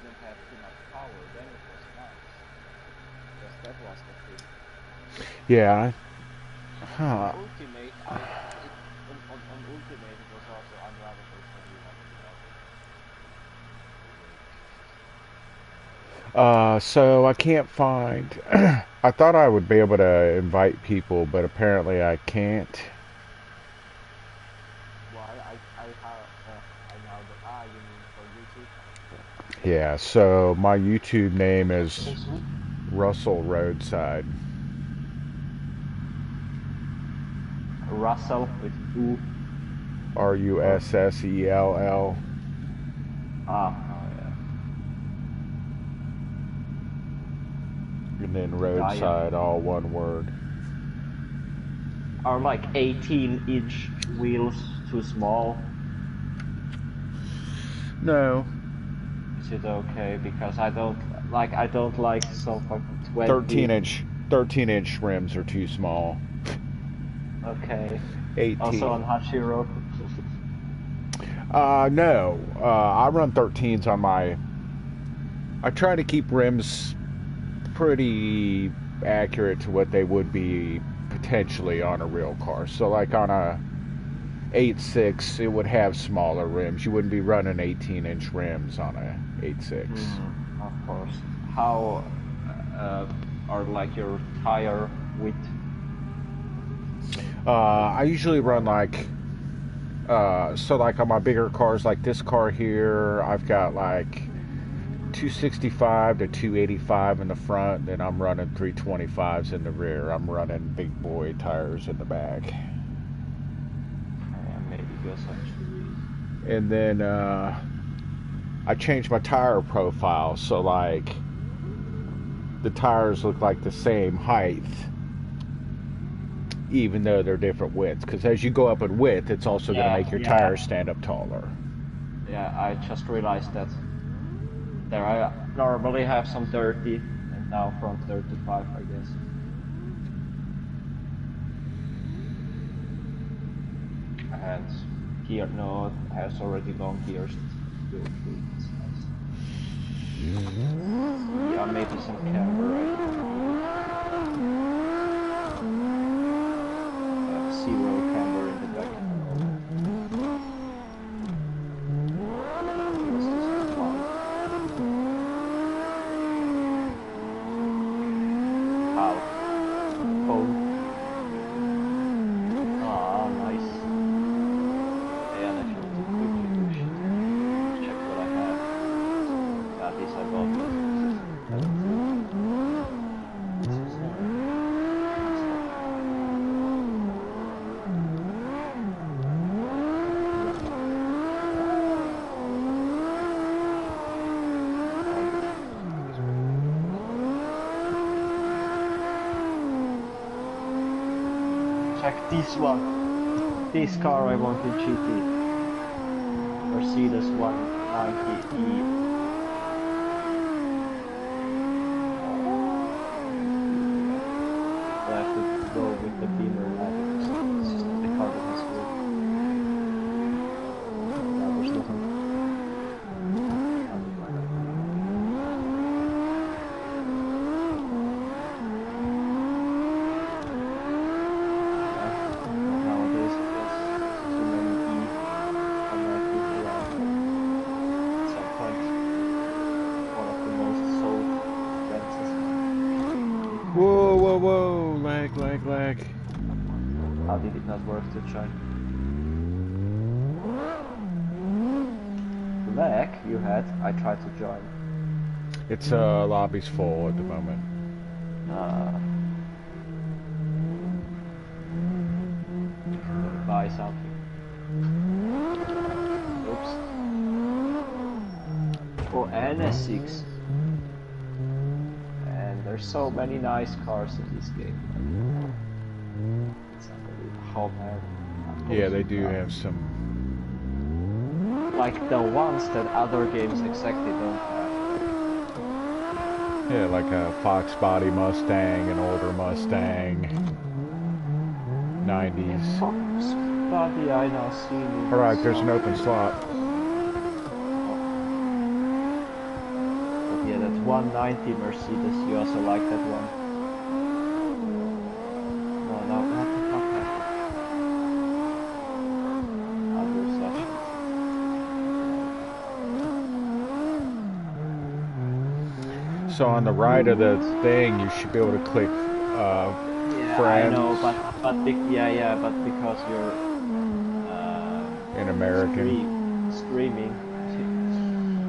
didn't have too much power, then it was nice. Because that was the thing. Yeah. On Huh. Ultimate, on Ultimate it was also unlovable for me, like without it. So I can't find. I thought I would be able to invite people, but apparently I can't. Why? I have I now the you mean for YouTube? Yeah, so my YouTube name is Russell Roadside. Russell with U or Russell. oh yeah. And then Yeah, Roadside, all one word. are like 18-inch wheels too small? No, Is it okay? Because I don't like some like 13 20. inch 13-inch rims are too small. Okay. Also 18. on Hashiro. No. I run 13s on my. I try to keep rims pretty accurate to what they would be potentially on a real car. So like on a 8.6, it would have smaller rims. You wouldn't be running 18-inch rims on a 8.6. Of course. How uh, are like your tire width? I usually run like so like on my bigger cars like this car here, I've got like 265 to 285 in the front, then I'm running 325s in the rear. I'm running big boy tires in the back. Yeah, maybe because actually. And then I changed my tire profile so like the tires look like the same height even though they're different widths because as you go up in width it's also going to Yeah, make your yeah, tires stand up taller. yeah. I just realized that there I normally have some 30 and now from 35, I guess. And gear no has already long gears. Built through. It's nice. Yeah, maybe some camber. I don't need it. I have zero camber in the back at the moment. I guess this is one. How? Cone. Ah, nice. Okay, and if you want to quickly do shit, check what I have. Yeah, these I bought yesterday. That was it. This is stuff. Oh, you can just do this one. Check this one. This car I want in GT. Mercedes 190E. Yeah. So I have to go with the Beamer now because it's just the car that has work. Ja, there's nothing. I'll be right back. Yeah, not nowadays I guess. There's too many E190s around. At some point, one of the most sold Benzes. Whoa, whoa, whoa, lag. How did it not work to join? Lag you had? I tried to join. It's lobby's full at the moment. Uh, let me buy something. Oops. Oh, and a 6. And there's so many nice cars in this game. Like, it's unbelievable. Oh man, I'm Yeah, they posting do that. have some. Like the ones that other games exactly don't have. Yeah, like a Fox Body Mustang, an older Mustang, Yeah, 90s. Fox body I now seen All in right, there's an some open games. slot. Oh, 190 Mercedes. You also like that one? No, no, not that. Other sessions. So on the right of the thing, you should be able to click Yeah, I know, friends but because you're in American. streaming,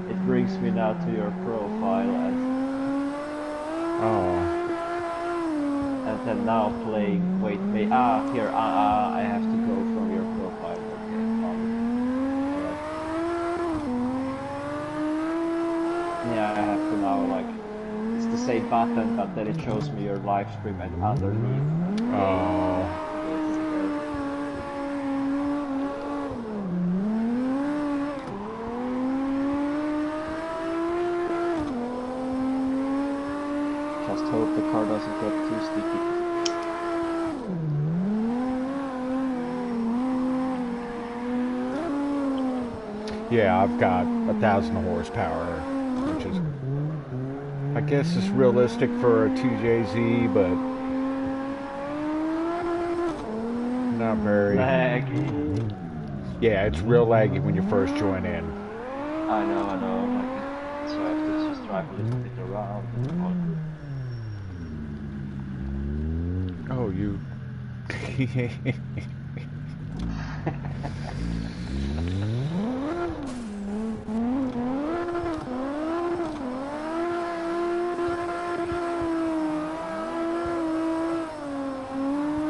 it brings me now to your profile Oh, and then now playing. Wait, here. I have to go from your profile. Okay, found it. All right. Yeah, I have to now like. It's the same button, but then it shows me your live stream and underneath playing. oh, Yeah, there we go. Just hope the car doesn't get too sticky. yeah. I've got 1,000 horsepower, which is, I guess, is realistic for a 2JZ, but not very. Laggy. Yeah, it's real laggy when you first join in. I know. Like, so I have to just drive a little bit around and all good. Oh, you.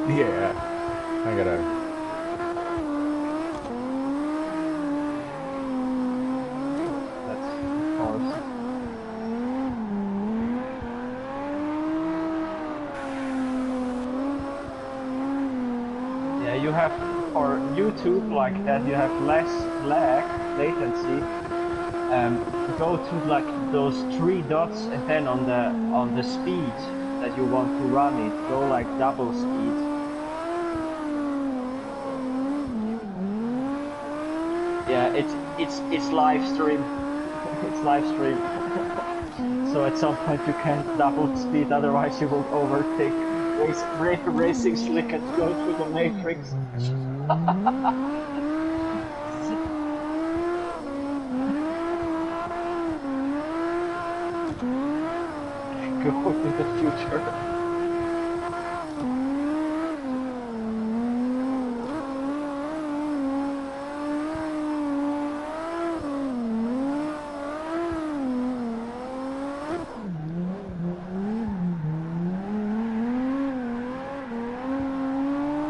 Yeah, I gotta. That's horse. Yeah, you have for YouTube like that. You have less latency. Go to like those 3 dots, and then on the speed that you want to run it, go like double speed. Yeah, it's live stream. It's live stream. So at some point you can't double speed, otherwise you will overtake racing slick and go through the matrix. Go to the future.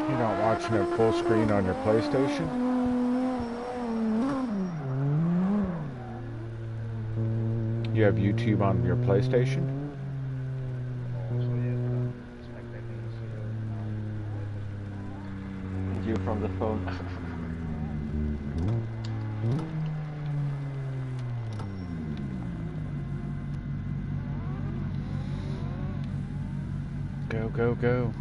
You're not watching it full screen on your PlayStation? You have YouTube on your PlayStation? You from the phone. Go, go, go.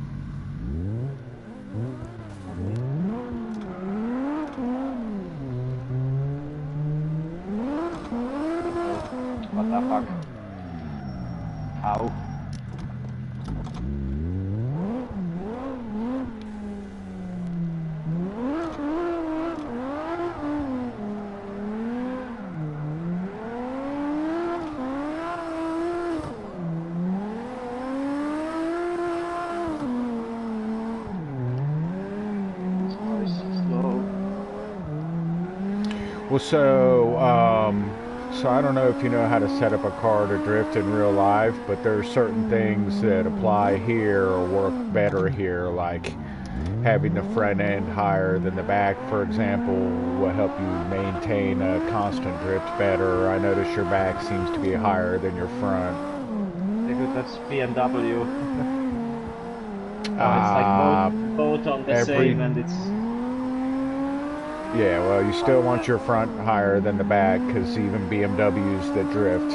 What the fuck? Ow. Well, so I don't know if you know how to set up a car to drift in real life, but there are certain things that apply here or work better here, like having the front end higher than the back, for example, will help you maintain a constant drift better. I notice your back seems to be higher than your front. Because that's BMW. It's like both on the same, and it's... Yeah, well, you still want your front higher than the back, because even BMWs that drift,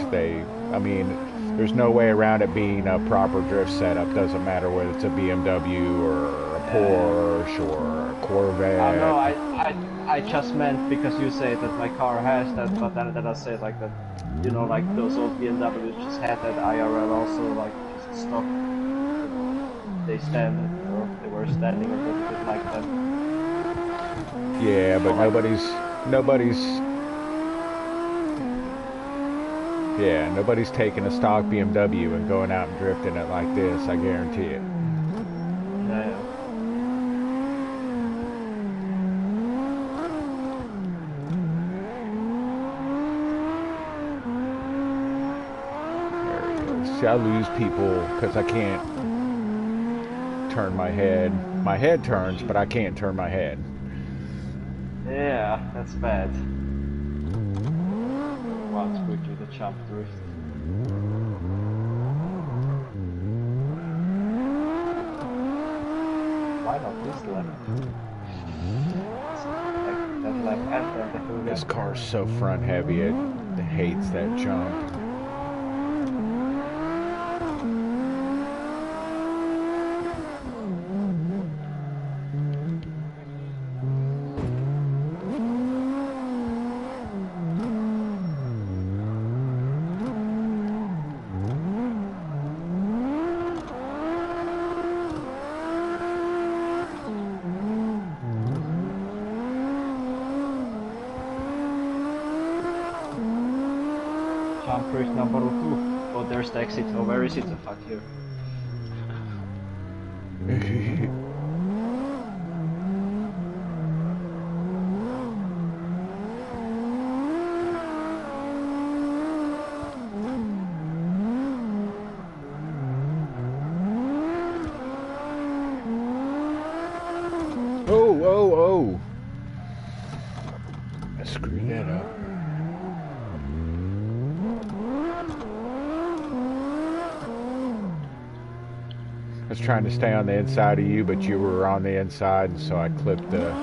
I mean, there's no way around it being a proper drift setup. Doesn't matter whether it's a BMW or a Porsche or a Corvette. No, I just meant because you say that my car has that, but then I say like that you know, like those old BMWs just had that IRL also, like just stock, you know, they stand or they were standing a little bit like that. Yeah, So but like, nobody's taking a stock BMW and going out and drifting it like this. I guarantee it. yeah, yeah. There he is. See, I lose people because I can't turn my head. My head Oh turns, shit. but I can't turn my head. Yeah, that's bad. Once quickly the jump drift. Why not this lap? Like that lap and then the whole This lap. car's so front heavy, it hates that jump. Jump drift number 2. Oh, there's the exit. Oh, where is it? Oh, fuck you. Oh, oh, oh. I screwed that up. I was trying to stay on the inside of you, but you were on the inside, and so I clipped the. Oops.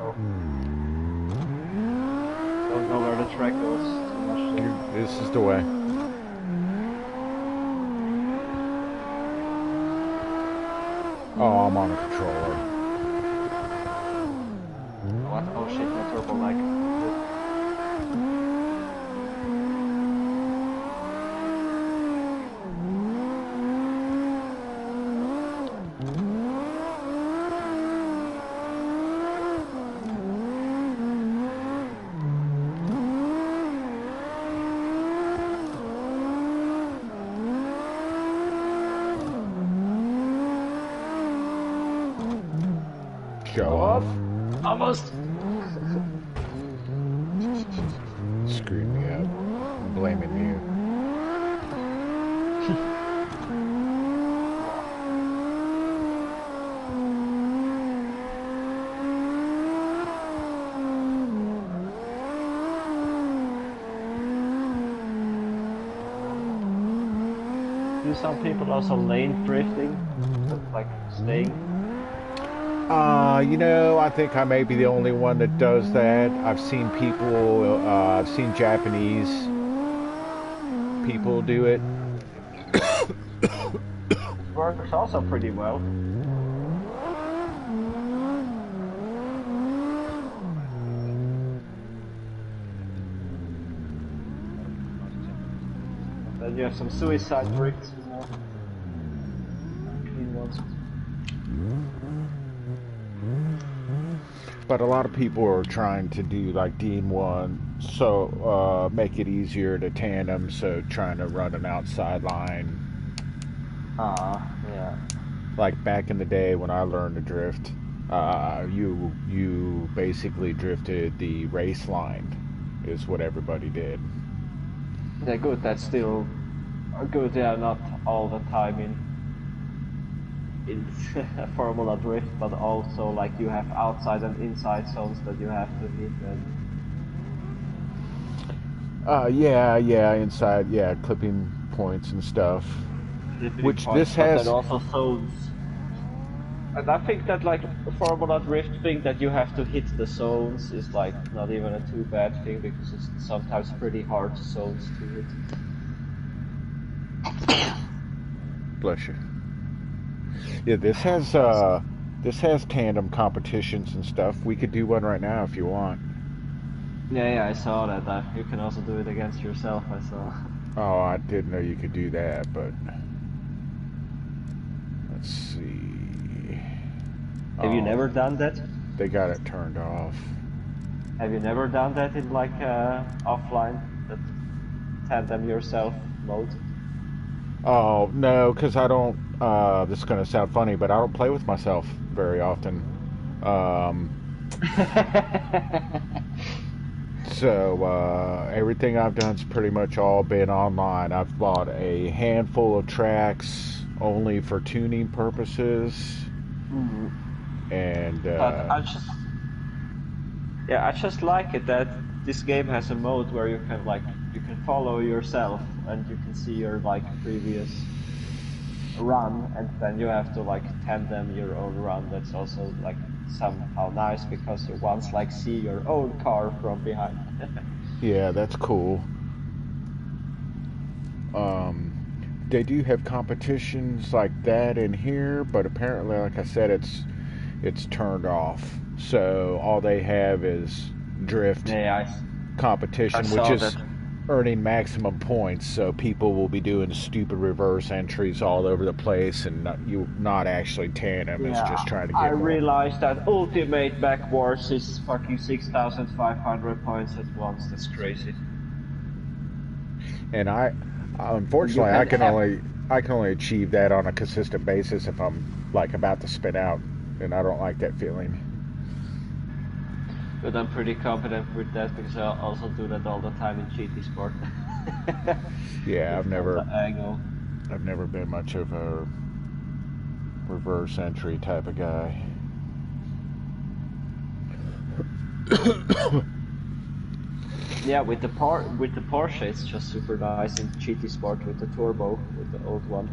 Oh, don't know where the track goes too much though. This is the way. Oh, I'm on a controller. Oh, what? Oh shit, no turbo lag. Good. Show Oh, off. almost. Screwed me up. I'm blaming you. Do some people also lane drifting? Like staying? I think I may be the only one that does that. I've seen people, I've seen Japanese people do it. It works also pretty well. Then you have some suicide drifts, you know. Clean ones. But a lot of people are trying to do like Dean 1, so make it easier to tandem, so trying to run an outside line. Yeah. Like back in the day when I learned to drift, you basically drifted the race line, is what everybody did. Yeah, good. That's still good. Yeah, not all the time in Formula Drift, but also like you have outside and inside zones that you have to hit. And Yeah, inside, yeah, clipping points and stuff. flipping Which points, this but then has. also zones. And I think that like Formula Drift thing that you have to hit the zones is like not even a too bad thing because it's sometimes pretty hard zones to hit. Bless you. Yeah, this has tandem competitions and stuff. We could do one right now if you want. Yeah, yeah, I saw that. You can also do it against yourself. I saw. Oh, I didn't know you could do that, but let's see. Have you Oh, never done that? they got it turned off. Have you never done that in like offline, that tandem yourself mode? Oh, no, because I don't. This is going to sound funny, but I don't play with myself very often. Um, so everything I've done's pretty much all been online. I've bought a handful of tracks only for tuning purposes, Mm. and But I just like it that this game has a mode where you can you can follow yourself and you can see your like previous run, and then you have to like tandem your own run. That's also like somehow nice because you once like see your own car from behind. yeah, that's cool. Um, they do have competitions like that in here, but apparently, like I said, it's turned off. So all they have is drift Yeah, I competition, which saw is that. earning maximum points. So people will be doing stupid reverse entries all over the place, and not actually tandem. It's Yeah, just trying to I get more. realized that ultimate backwards is fucking 6,500 points at once. That's crazy. And And you unfortunately, can have, I can only achieve that on a consistent basis if I'm like about to spin out, and I don't like that feeling. but I'm pretty confident with that because I also do that all the time in GT Sport. Yeah, Just on the angle. I've never been much of a reverse entry type of guy. Yeah, with the Porsche, it's just super nice in GT Sport with the turbo, with the old one,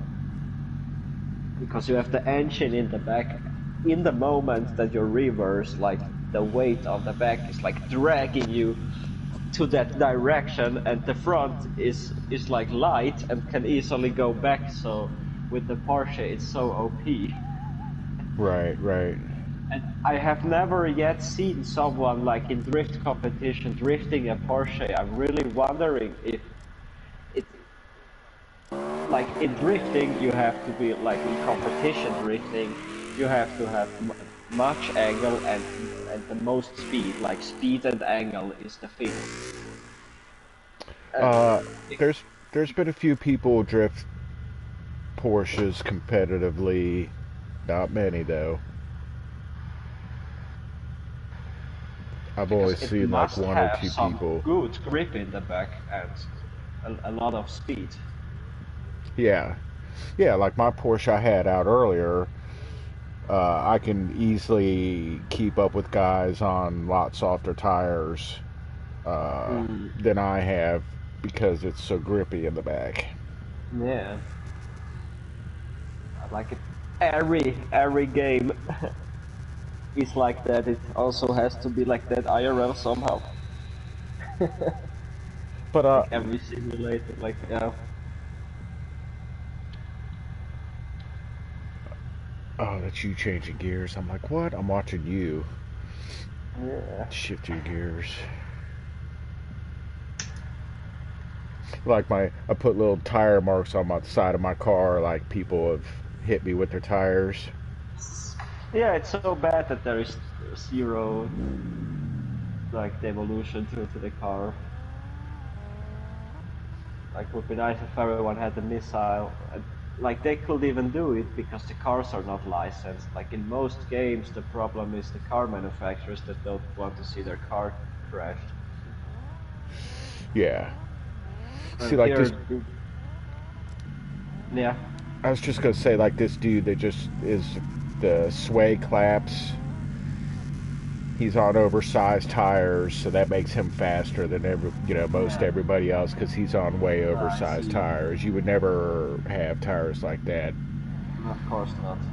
because you have the engine in the back. In the moment that you reverse, like the weight of the back is like dragging you to that direction, and the front is like light and can easily go back. So with the Porsche, it's so OP. Right, right. And I have never yet seen someone like in drift competition drifting a Porsche. I'm really wondering if it, like in drifting, you have to be like in competition drifting, you have to have much angle and the most speed. Like speed and angle is the thing. And Uh, it, there's been a few people drift Porsches competitively. Not many though. I've only because it seen like must one or have two some people. good grip in the back and a lot of speed. Yeah, yeah. Like my Porsche I had out earlier. I can easily keep up with guys on a lot softer tires Mm, than I have because it's so grippy in the back. yeah, I like it. Every game is like that. It also has to be like that IRL somehow. But Like every simulator, like yeah. oh, that's you changing gears. I'm like, what? I'm watching you Yeah. shift your gears. Like I put little tire marks on my side of my car. Like people have hit me with their tires. Yeah, it's so bad that there is zero like devolution to the car. Like would be nice if everyone had a missile. And, like they could even do it because the cars are not licensed. Like in most games, the problem is the car manufacturers that don't want to see their car crashed. Yeah. See, And like this. here, yeah, I was just gonna say, like this dude that just is the sway claps. He's on oversized tires, so that makes him faster than most yeah, everybody else because he's on way I oversized see. tires. You would never have tires like that. Of course not.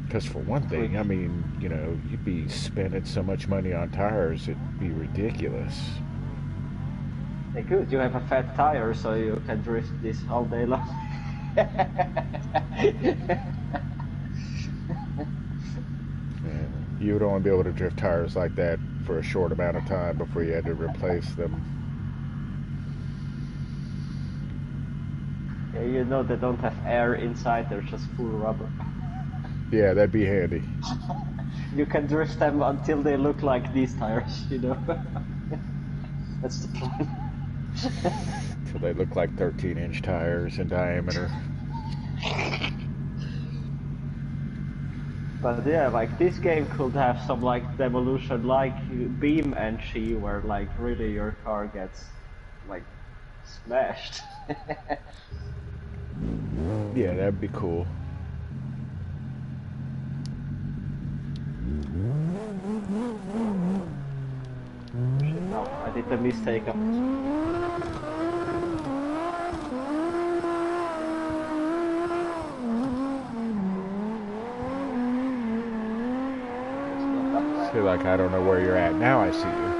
Because for one Quick. thing, I mean, you'd be spending so much money on tires, it'd be ridiculous. Hey, good. You have a fat tire, so you can drift this all day long. Yeah. You would only be able to drift tires like that for a short amount of time before you had to replace them. Yeah, you know they don't have air inside, they're just full rubber. Yeah, that'd be handy. You can drift them until they look like these tires, you know? That's the plan. Till they look like 13-inch tires in diameter. But yeah, like this game could have some like demolition like beam entry where like really your car gets like smashed. Yeah, that'd be cool. Shit, no, I did the mistake of that's not the plan. See, like, I don't know where you're at. Now I see you.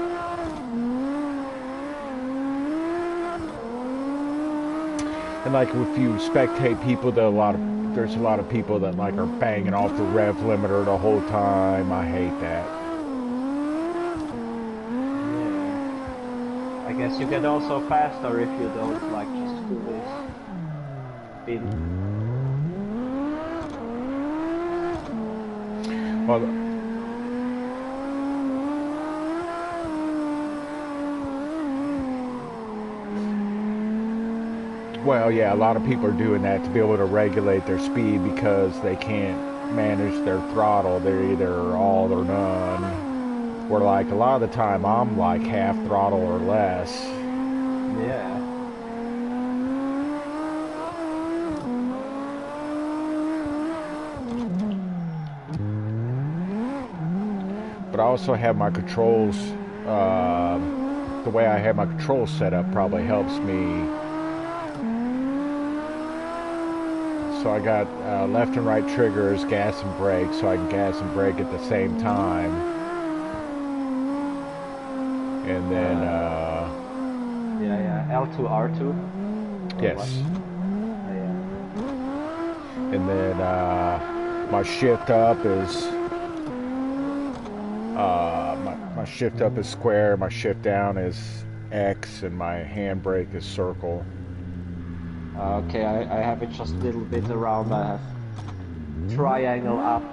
And like, if you spectate people, there's a lot of people that like are banging off the rev limiter the whole time. I hate that. Yeah. I guess you get also faster if you don't like just fully spin. Well, yeah, a lot of people are doing that to be able to regulate their speed because they can't manage their throttle. They're either all or none. Where like a lot of the time I'm like half throttle or less. Yeah. But I also have my controls. The way I have my controls set up probably helps me. So I got left and right triggers, gas and brake, so I can gas and brake at the same time. And then yeah, L2, R2. yes. Yeah. And then my shift up is my shift up is square, my shift down is X, and my handbrake is circle. Okay, I have it just a little bit around. I have triangle up,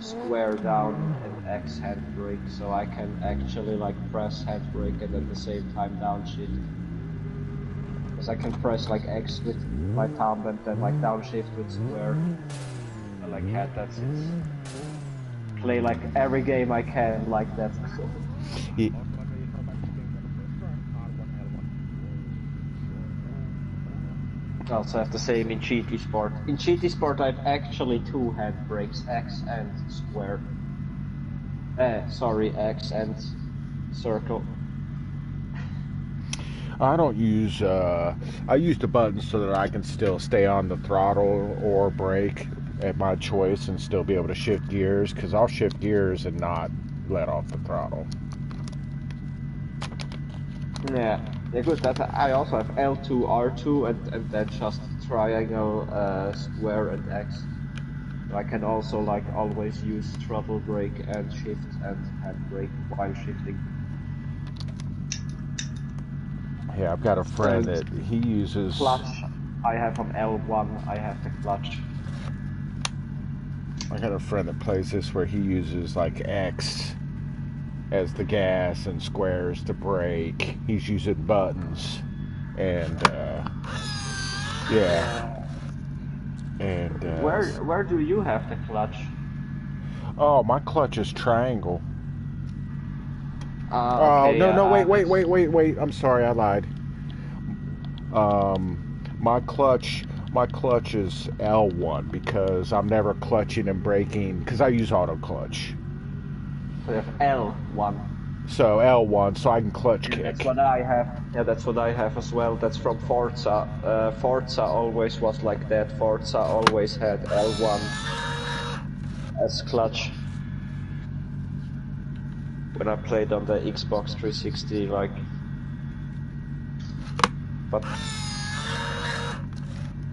square down, and X handbrake, so I can actually like press handbrake and at the same time downshift. Because I can press like X with my thumb and then like downshift with square. I like had that since play like every game I can like that. Yeah. I also have the same in GT Sport. In GT Sport I have actually two handbrakes, X and square. Sorry, X and circle. I don't use, I use the buttons so that I can still stay on the throttle or brake at my choice and still be able to shift gears, because I'll shift gears and not let off the throttle. Yeah, good. That I also have L2, R2, and then just triangle, square, and X. So I can also like always use throttle brake and shift and handbrake while shifting. Yeah, I've got a friend that he uses clutch. I have on L1. I have the clutch. I got a friend that plays this where he uses like X as the gas and squares to brake. He's using buttons, and yeah, and Where do you have the clutch? oh, my clutch is triangle. Okay, no, wait. I'm sorry, I lied. My clutch is L1 because I'm never clutching and braking because I use auto clutch. So you have L1. So L1, so I can clutch kick. That's what I have. Yeah, that's what I have as well. That's from Forza. Forza always was like that. Forza always had L1 as clutch. When I played on the Xbox 360, like, but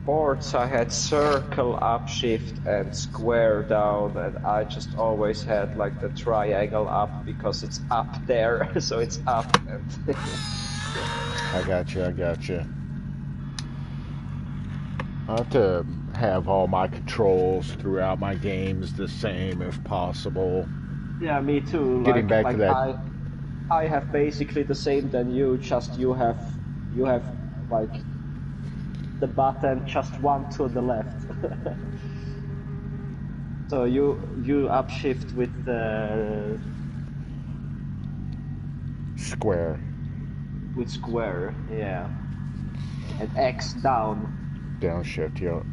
sports, I had circle up, shift, and square down, and I just always had like the triangle up because it's up there, so it's up and yeah. I got you. I got you. I have to have all my controls throughout my games the same if possible. Yeah, me too. Getting Like back to like that I have basically the same than you, just you have like the button just one to the left. So you upshift square with square, yeah, and X down, downshift, yo.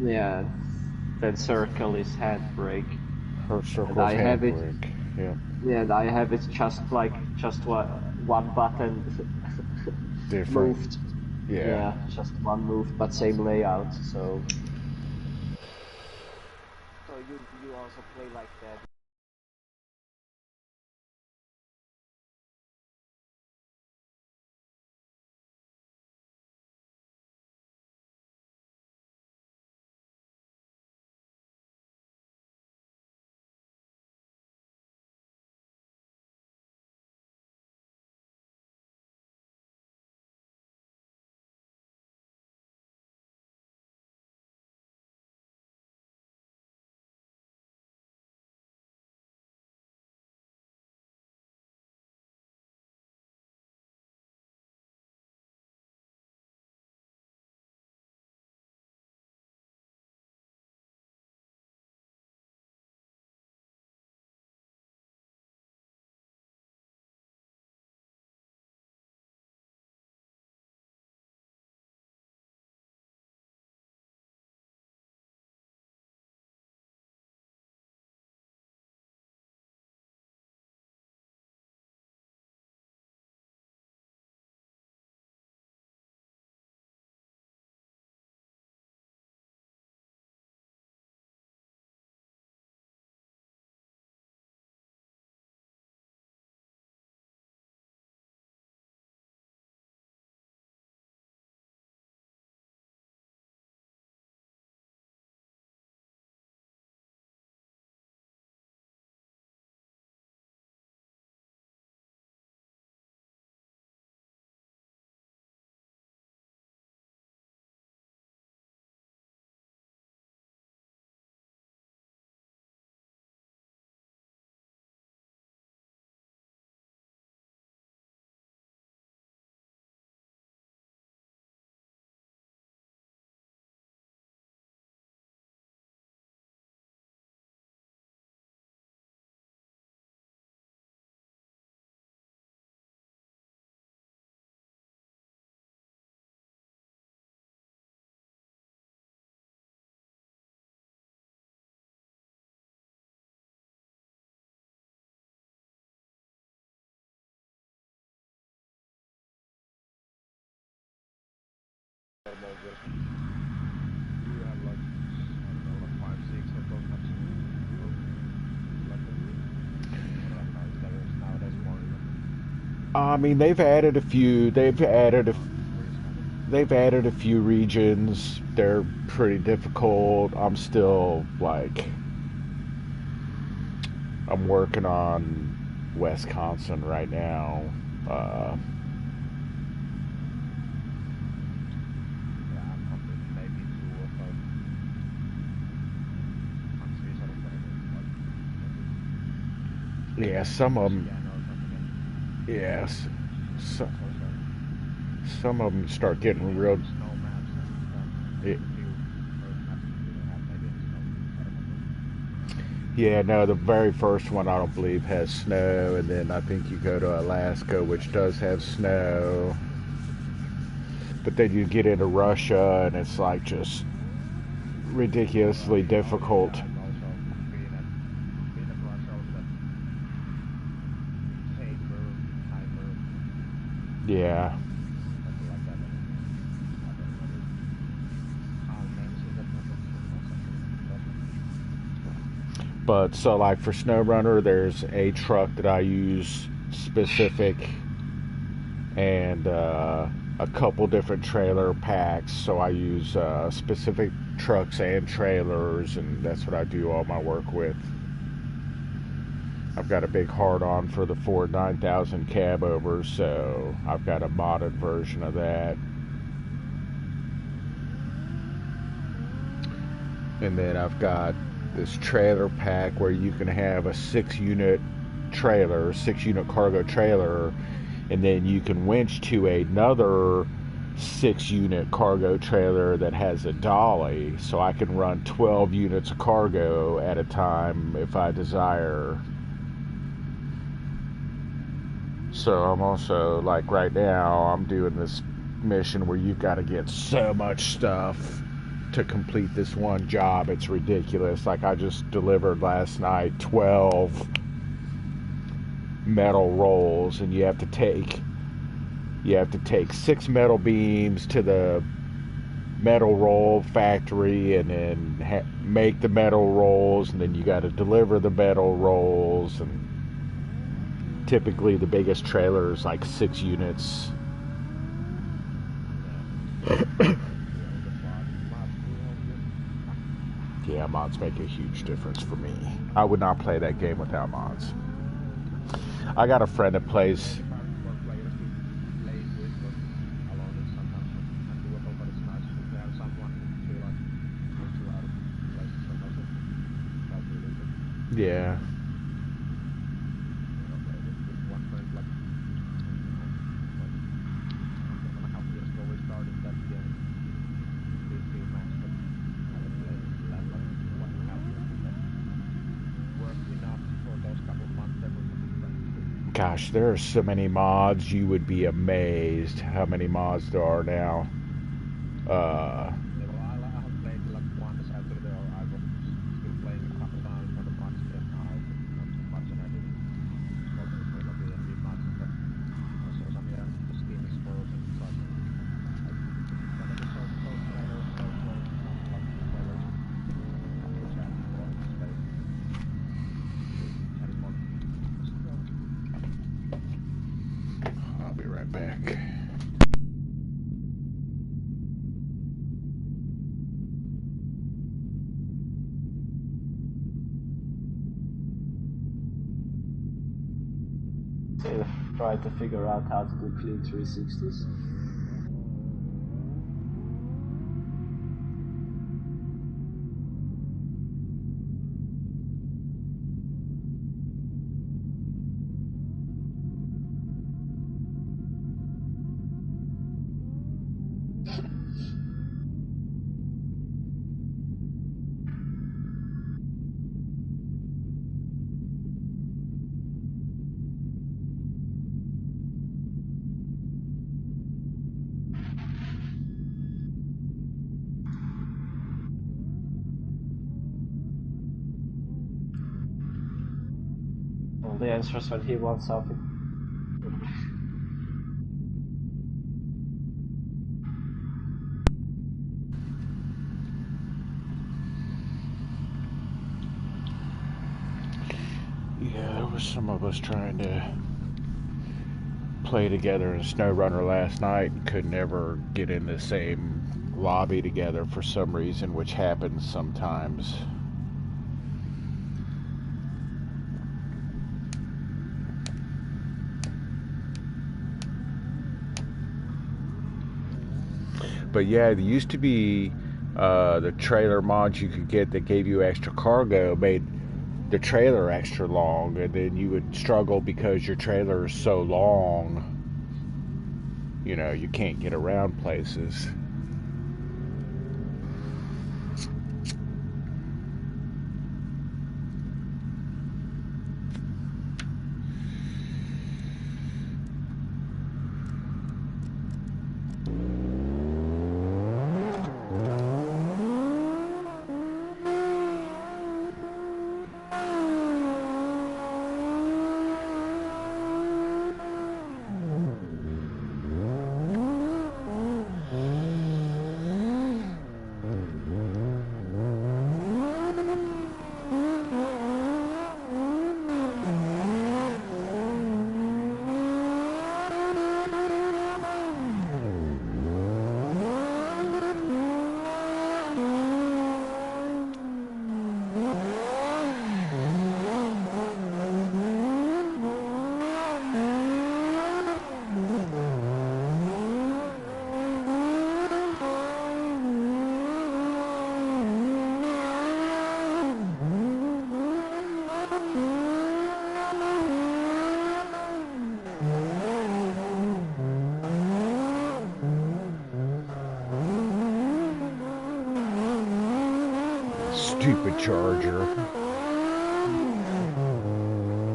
yeah. Then circle is handbrake, Her and circles I have it, handbrake. Yeah. yeah, and I have it just one button Different. moved, Yeah. yeah, just one moved, but same layout. So you also play like that. I mean, they've added a few. They've added a few regions. They're pretty difficult. I'm still like I'm working on Wisconsin right now. Uh, yeah, some of them. Yes, so, some of them start getting real. It, yeah, no, the very first one I don't believe has snow, and then I think you go to Alaska, which does have snow. But then you get into Russia, and it's like just ridiculously difficult. Yeah, but so like for SnowRunner, there's a truck that I use specific, and a couple different trailer packs, so I use specific trucks and trailers, and that's what I do all my work with. I've got a big hard-on for the Ford 9000 cab over, so I've got a modded version of that. And then I've got this trailer pack where you can have a 6-unit trailer, 6-unit cargo trailer, and then you can winch to another 6-unit cargo trailer that has a dolly, so I can run 12 units of cargo at a time if I desire. So I'm also, like right now, I'm doing this mission where you've got to get so much stuff to complete this one job. It's ridiculous. Like, I just delivered last night 12 metal rolls, and you have to take 6 metal beams to the metal roll factory, and then make the metal rolls, and then you got to deliver the metal rolls. And typically the biggest trailer is like 6 units. Yeah, mods make a huge difference for me. I would not play that game without mods. I got a friend that plays. Yeah. Gosh, there are so many mods, you would be amazed how many mods there are now. I'll be right back. Try to figure out how to do clean 360s. All the answers when he wants something. Yeah, there was some of us trying to play together in SnowRunner last night and could never get in the same lobby together for some reason, which happens sometimes. But yeah, there used to be the trailer mods you could get that gave you extra cargo, made the trailer extra long, and then you would struggle because your trailer is so long, you know, you can't get around places. Stupid Charger.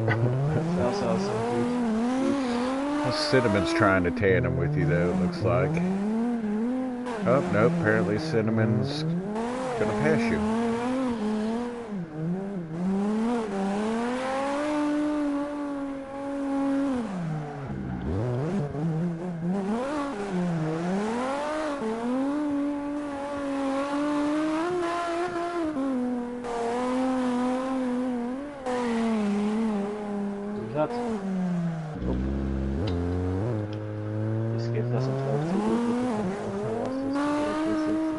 It's also some good. Well, Cinnamon's trying to tandem with you, though, it looks like. Oh, no, apparently Cinnamon's gonna pass you. That. Oh. This game doesn't work too good with the controller. I was just doing 360.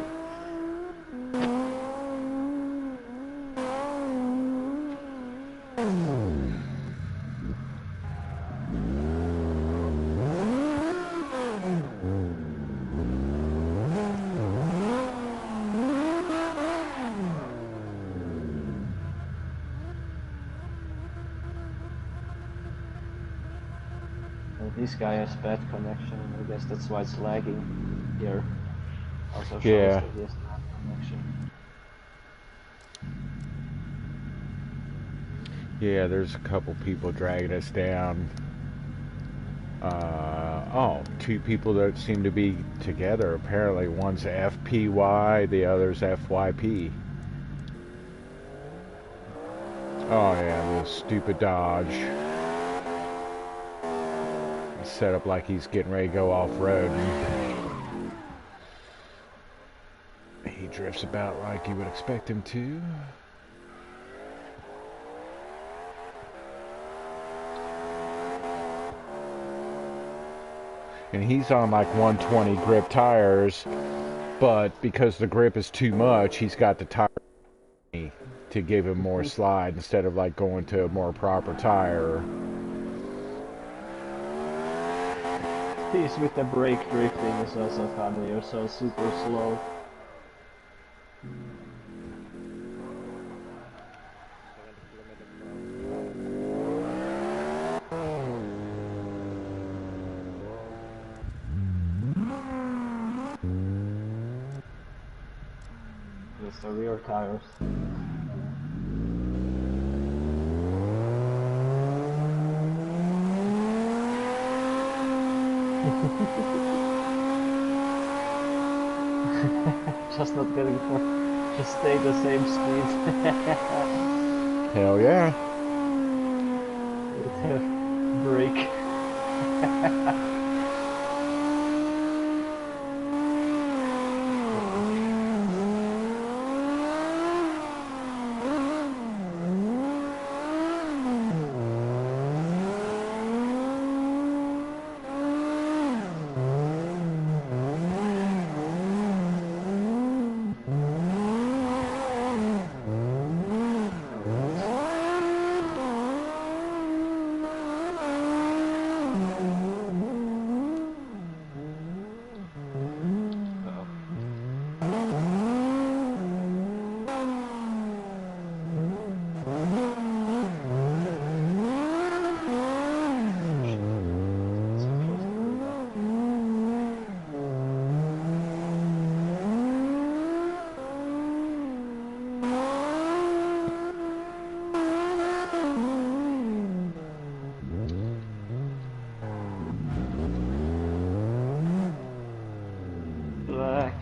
Well, this guy has bad connection. I guess that's why it's lagging here. Also shows Yeah. that he has bad connection. Yeah, there's a couple people dragging us down. Oh, two people that seem to be together. Apparently, one's FPY, the other's FYP. Oh yeah, this stupid Dodge. He's set up like he's getting ready to go off-road. He drifts about like you would expect him to. And he's on like 120 grip tires, but because the grip is too much, he's got the tire to give him more slide instead of like going to a more proper tire. This with the brake drifting is also funny. You're so super slow. It's the rear tires. Just not getting for. Just stay the same speed. Hell yeah. With a brake. Black.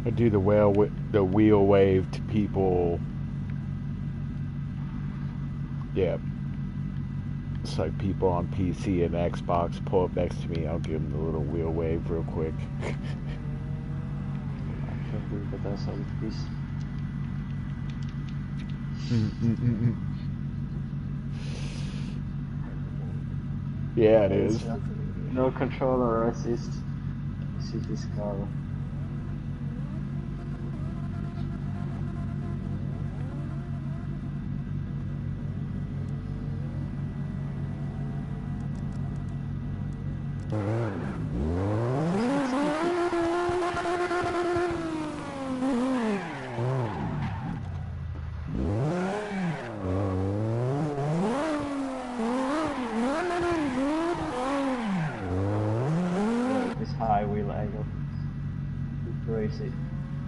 I do the wheel wave to people. Yeah. It's like people on PC and Xbox pull up next to me. I'll give them the little wheel wave real quick. I can do that also with this. Yeah, it is. No controller assist. This is this car. crazy.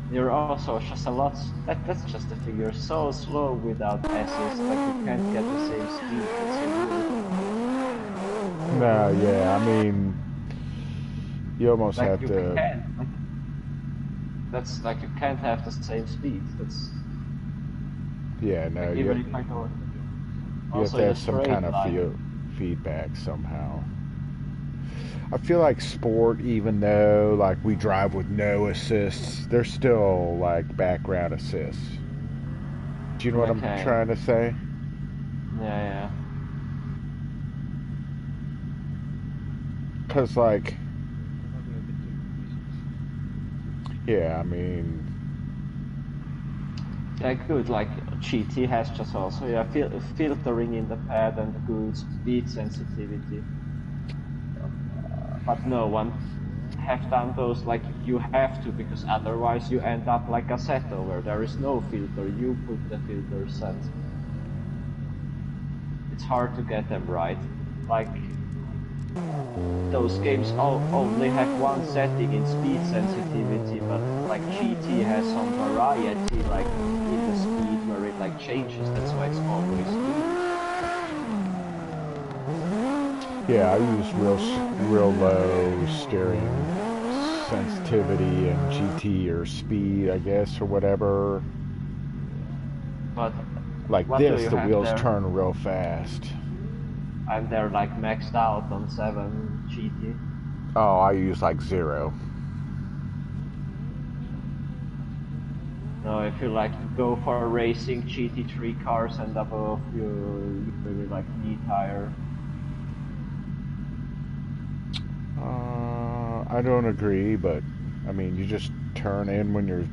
You're also just a lot. That's just the thing. You're so slow without assist. Like you can't get the same speed. That's so weird. No, yeah, I mean, you almost Like have you to. can't. Like that's like you can't have the same speed. That's Yeah, no, like even if I go. you have Also to in a have some straight kind of line. feedback somehow. I feel like sport, even though like we drive with no assists, there's still like background assists. Do you know what I'm Okay. trying to say? Yeah. Cause like, yeah, I mean, Yeah, good. Like GT has just also filtering in the pad and good speed sensitivity. But no one have done those. Like you have to because otherwise you end up like Assetto where there is no filter. You put the filters and it's hard to get them right. Like those games only have one setting in speed sensitivity, but like GT has some variety like in the speed where it like changes. That's why it's always good. yeah, I use real low steering sensitivity and GT or speed, I guess, or whatever. But Like what do this, you the have wheels there? turn real fast. I'm there like maxed out on 7 GT. Oh, I use like 0. No, if you like to go for racing GT3 cars and above, you really like need higher. I don't agree, but I mean, you just turn in when you're.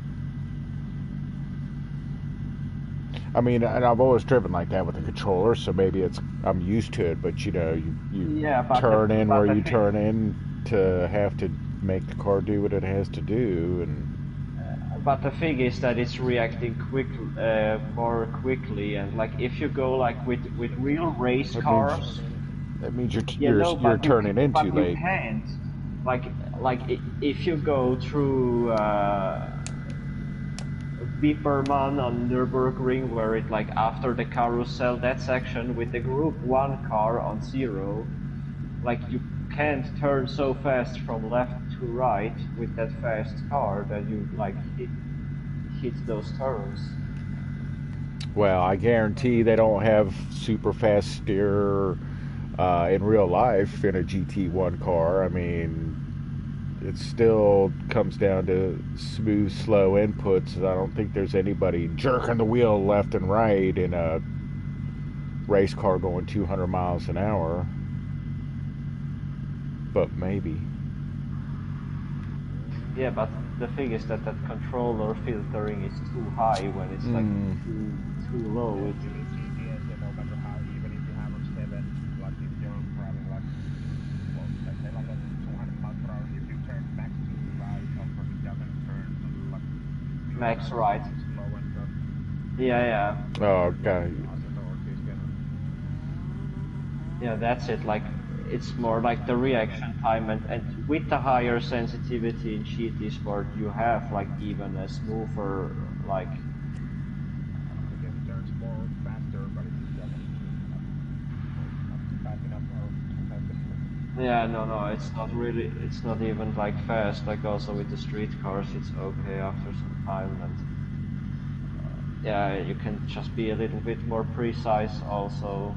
I mean, and I've always driven like that with a controller, so maybe I'm used to it. But you know, you Yeah, but turn in but where the you thing, turn in to have to make the car do what it has to do, and is that it's reacting more quickly, and like if you go like with real race that means cars, yeah, no, you're turning in too but you late. can't. Like if you go through Wipperman on Nürburgring, where it like after the carousel, that section with the Group 1 car on 0, like you can't turn so fast from left to right with that fast car that you like hit those turns. Well, I guarantee they don't have super fast steer in real life in a GT1 car. I mean, it still comes down to smooth, slow inputs. I don't think there's anybody jerking the wheel left and right in a race car going 200 miles an hour. But maybe. Yeah, but the thing is that that controller filtering is too high when it's like Mm, too low. It max right. Yeah. oh, God. Yeah, that's it. Like it's more like the reaction time, and with the higher sensitivity in GT Sport, you have like even a smoother like. Yeah, no, it's not really. It's not even like fast. Like also with the street cars, it's okay after some time, and yeah, you can just be a little bit more precise also.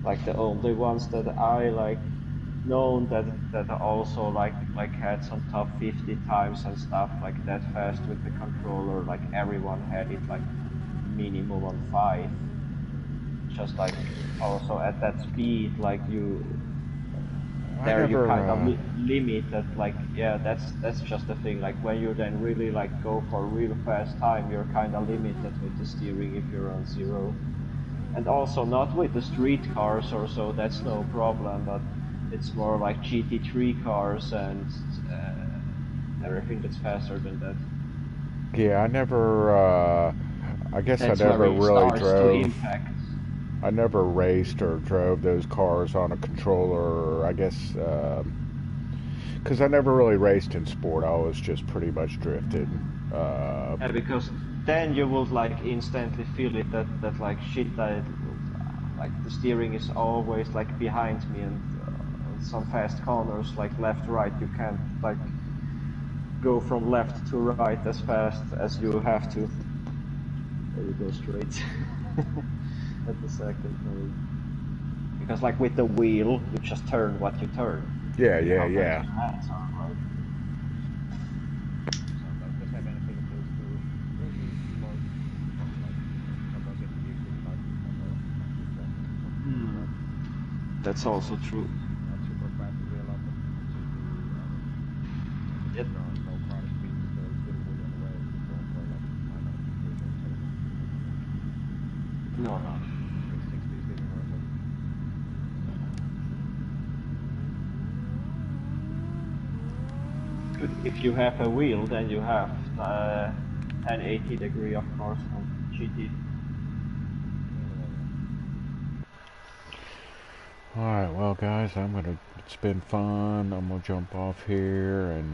Like the only ones that I like known that also like had some top 50 times and stuff like that fast with the controller. Like everyone had it like minimum on 5. Just like also at that speed, like you I there you never, kind of limited. Like yeah, that's just the thing. Like when you then really like go for real fast time, you're kind of limited with the steering if you're on 0. And also not with the street cars or so, that's no problem, but it's more like GT3 cars and everything that's faster than that. yeah, I never, I guess I That's where never it really starts to drove. impact. I never raced or drove those cars on a controller. Or I guess Because I never really raced in sport. I always just pretty much drifted. Yeah, because then you will like instantly feel it that like shit that like the steering is always like behind me, and some fast corners like left right you can't like go from left to right as fast as you have to. Or you go straight at the second maybe. Because like with the wheel you just turn what you turn. Yeah, See yeah, how fast yeah. your hands are, right? So does this have anything to do with like someone getting used to like Hmm. That's also true. not super fast wheel up and Yep. no car speed, so still wheel on the way, going for like I don't know 337. No, no. 360 is getting normal. If you have a wheel, then you have 1080 degree, of course, on GT. Alright, well, guys, it's been fun. I'm gonna jump off here and